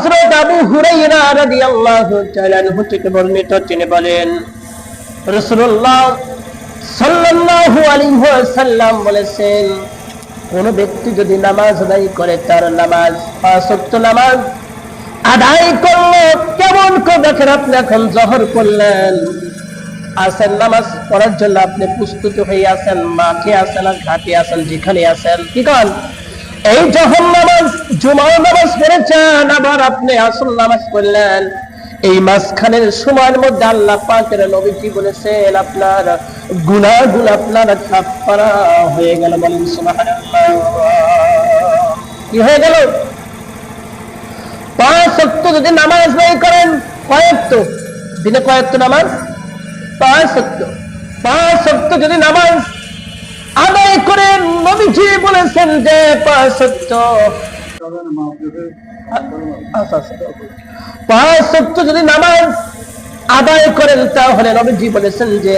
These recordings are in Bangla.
হযরত আবু হুরায়রা রাদিয়াল্লাহু তাআলা আনহু থেকে বর্ণিত, তিনি বলেন রাসূলুল্লাহ সাল্লাল্লাহু আলাইহি ওয়াসাল্লাম বলেছেন, কোন ব্যক্তি যদি নামাজ আদায় করে, তার নামাজ 5 ওয়াক্ত নামাজ আদায় করলো, কেমন করে দেখেন, আপনি এখন জোহর পড়লেন, আসেন নামাজ পড়ার জন্য, আপনি প্রস্তুত হয়ে আছেন, মাঠে আছেন আর ঘাটে আছেন, যেখানে আছেন, কি করেন, এই যখন নামাজ জুমার নামাজ পড়েছেন, আবার আপনি আসল নামাজ পড়লেন, এই মাঝখানের সময়ের মধ্যে আল্লাহ পাকের নবীজি বলেছেন আপনার গুনাহগুলো আপনার কাফারা হয়ে গেল। বলেন সুবহানাল্লাহ। কি হয়ে গেল? 5 ওয়াক্ত যদি নামাজ নাই করেন, কয়েকত দিনে কয়েকত নামাজ? 5 ওয়াক্ত। 5 ওয়াক্ত যদি নামাজ আদায় করেন, নবীজি বলেছেন যে 5 ওয়াক্ত 5 ওয়াক্ত যদি নামাজ আদায় করেন, তাহলে নবীজি বলেছেন যে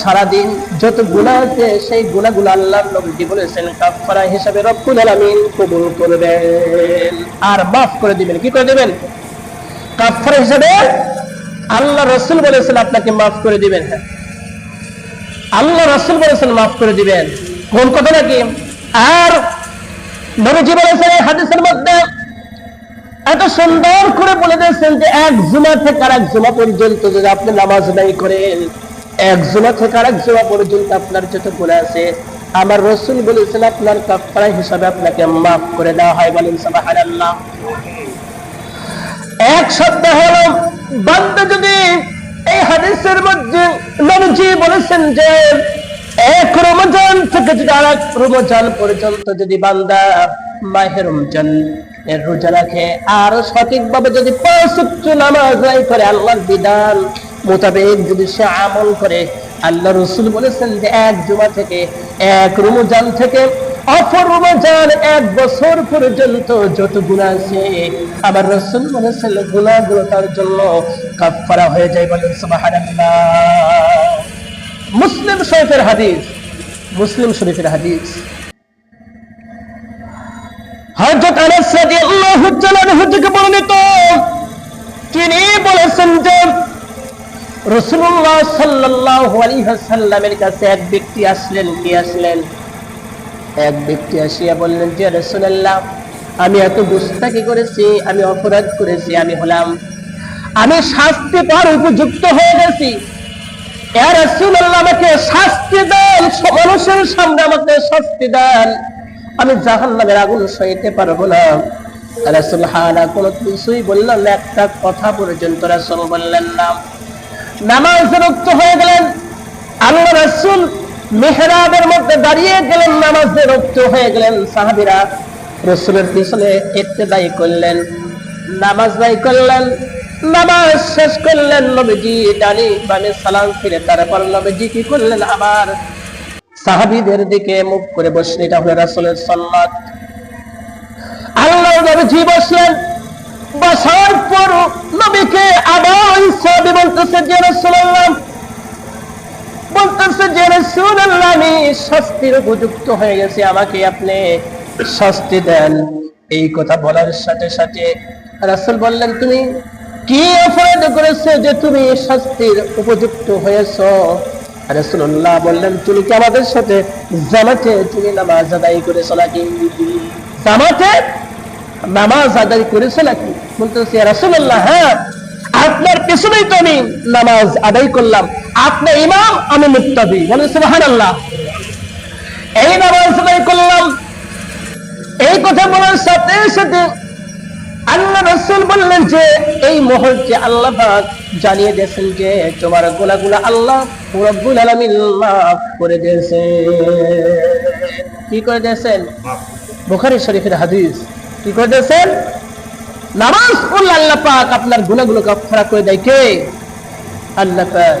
সারাদিন যত গুনাহ আছে, সেই গুনাহগুলো আল্লাহর নবীজি বলেছেন কাফারা হিসাবে রব্বুল আলামিন কবুল করবেন আর মাফ করে দিবেন। কি করে দিবেন? কাফারা হিসাবে আল্লাহ রাসূল বলেছেন আপনাকে মাফ করে দিবেন। হ্যাঁ, আল্লাহ রাসূল বলেছেন মাফ করে দিবেন। কোন কথা নাকি? আর নবীজি বলেছেন এই হাদিসের মধ্যে এত সুন্দর করে বলে দিয়েছেন যে এক জুমা থেকে আরেক জুমা পর্যন্ত যদি আপনি নামাজ আদায় করেন, এক জুমা থেকে আরেক জুমা পর্যন্ত আপনার যত গুনাহ আছে, আমার রাসূল বলেছেন আপনার কাফারা হিসাবে আপনাকে মাফ করে দেওয়া হয়। বলেন সুবহানাল্লাহ। এক শব্দ হলো বান্দা যদি এই হাদিসের মধ্যে নবীজি বলেছেন যে এক রমজান থেকে যদি আরেক রমজান পর্যন্ত যদি বান্দা মাহে রমজান এর রোজা রাখে আর সঠিকভাবে যদি 5 ওয়াক্ত নামাজ আদায় করে, আল্লাহর বিধান মোতাবেক যদি সে আমল করে, আল্লাহ রাসূল বলেছেন যে এক জুমা থেকে এক রমজান থেকে অপর রমজান 1 বছর পর্যন্ত যত গুনাহ আছে, আমার রাসূল বলেছেন গুনাহগুলো তার জন্য কাফারা হয়ে যায়। বলেন সুবহানাল্লাহ। মুসলিম শরীফের হাদিস, মুসলিম শরীফের হাদিস। হযরত আনাস রাদিয়াল্লাহু তাআলা আনহু থেকে বর্ণিত, তিনি বলেছেন যে রাসূলুল্লাহ সাল্লাল্লাহু আলাইহি ওয়াসাল্লামের কাছে এক ব্যক্তি আসলেন। কি আসলেন? এক ব্যক্তি আসিয়া বললেন যে রাসূলুল্লাহ, আমি এত গুস্তাখি করেছি, আমি অপরাধ করেছি, আমি শাস্তি পাওয়ার উপযুক্ত হয়ে গেছি, ইয়া রাসূলুল্লাহ আমাকে শাস্তি দেন, মানুষের সামনে আমাকে শাস্তি দেন, আমি জাহান্নামের আগুন সইতে পারবো না। রাসূল হানা কোনো কিছুই বললেন না, একটা কথা পর্যন্ত রাসূল বললেন না। নামাজ রক্ত হয়ে গেলেন, আল্লাহ রাসূল মিহরাবের মধ্যে দাঁড়িয়ে গেলেন, নামাজে রক্ত হয়ে গেলেন, সাহাবীরা রাসূলের পিছনে ইক্তেদাই করলেন, নামাজ আদায় করলেন, নামাজ শেষ করলেন, নবীজি ডানে বামে সালাম ফিরে তারপর নবীজি কি করলেন, আবার সাহাবীদের দিকে মুখ করে বসলেন। এটা হলো রাসূলের সুন্নাত। আল্লাহ নবীজি বসলেন, বসার পর নবীকে আবার সাহাবী বলতেছে যে রাসূলুল্লাহ, আমি শাস্তির উপযুক্ত হয়ে গেছি, আমাকে আপনি শাস্তি দেন। এই কথা বলার সাথে সাথে রাসূল বললেন, তুমি কি অপরাধ করেছো যে তুমি শাস্তির উপযুক্ত হয়েছো? রাসূলুল্লাহ বললেন, তুমি কি আমাদের সাথে জামাতে তুমি নামাজ আদায় করেছো নাকি? জামাতে নামাজ আদায় করেছো নাকি? বলতেছি ইয়া রাসূলুল্লাহ, হ্যাঁ, আপনার পিছনেই তো আমি নামাজ আদায় করলাম, আপনি ইমাম আমি মুক্তাদি। বলেন সুবহানাল্লাহ। এই নামাজ আদায় করলাম। এই কথা বলার সাথে সাথে আল্লাহ রাসূল বললেন যে এই মুহূর্তে আল্লাহ পাক জানিয়ে দিয়েছেন যে তোমার গুনাহগুলো আল্লাহ রব্বুল আলামিন মাফ করে দিয়েছেন। কি করে দিয়েছেন? বুখারী শরীফের হাদিস। কি করে দিয়েছেন? নামাজ পড়লে আল্লাহ পাক আপনার গুনাহগুলো কাফারা করে দেয়। কে? আল্লাহ পাক।